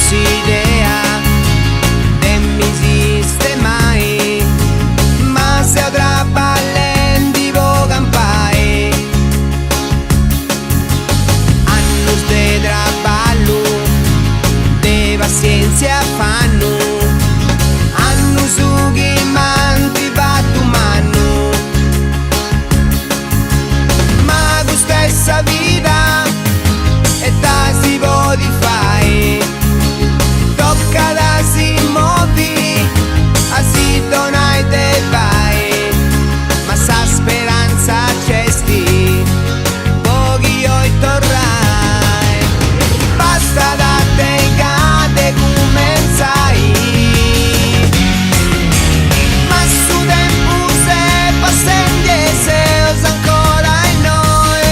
idea de mi esiste mai, ma se ho traballen di vogan pai. Annos de traballo, de pazienza fanno, hanno su chi manti battu mano, ma con stessa vita e da si può di fai, tocca da si muovi, a si donai te vai, ma sa speranza c'è sti, pochi oi torrai, basta da te cade comenzai, ma su tempo se passa indiese osa ancora in noi,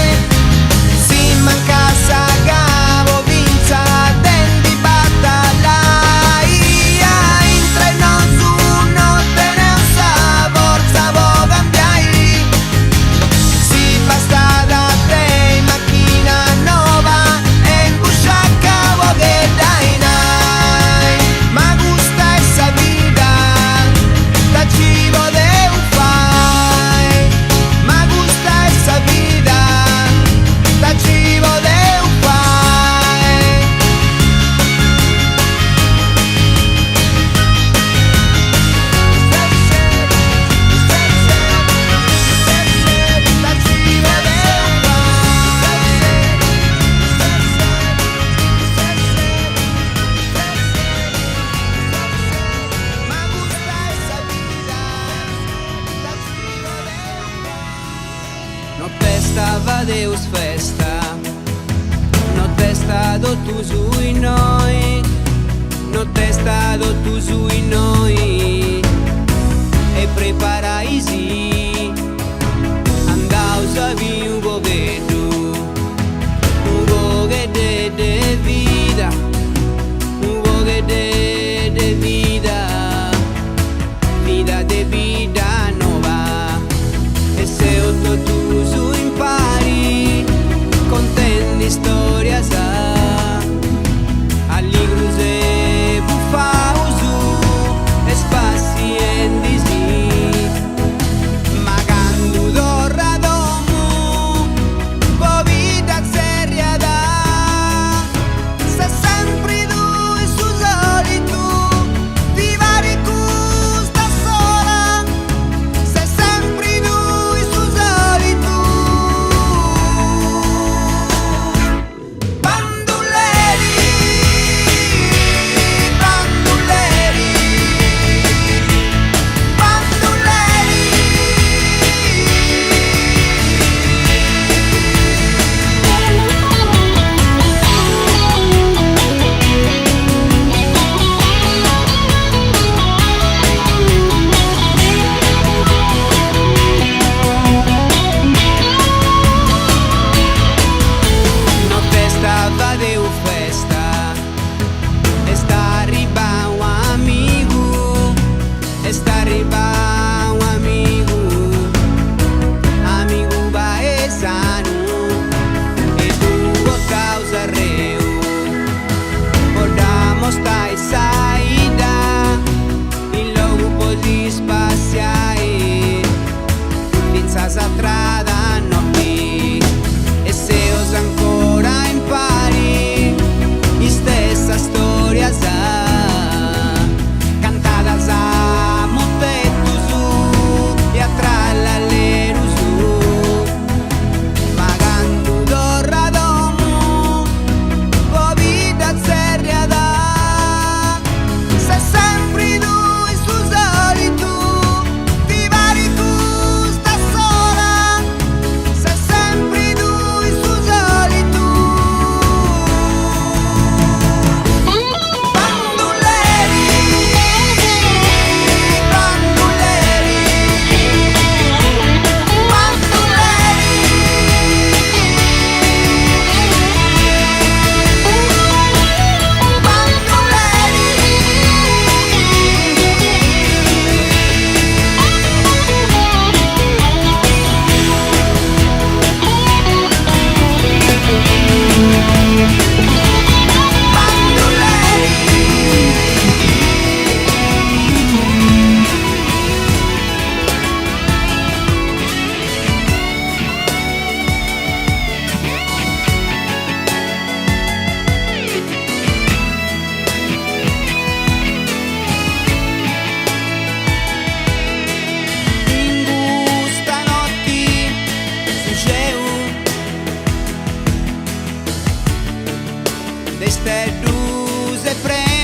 si manca sa cavo vinza denti battaglia, intra non su non te ne sa forza può cambiare, si basta da te macchina nuova e in buscia cavo che dai nai, ma gusta essa vita da cibo de un fai, ma gusta essa vita da cibo de un fai. Da cibo de un ma gusta essa vita da cibo de un fai. No testava Deus festa, no testado tu sui noi, no testado tu sui noi, e preparaisi, andau savi un govedo de vida, un goguete de vida, vida de vida nova, e se otto tu su impari, contendi storia sa, alligruse buffau queste due prende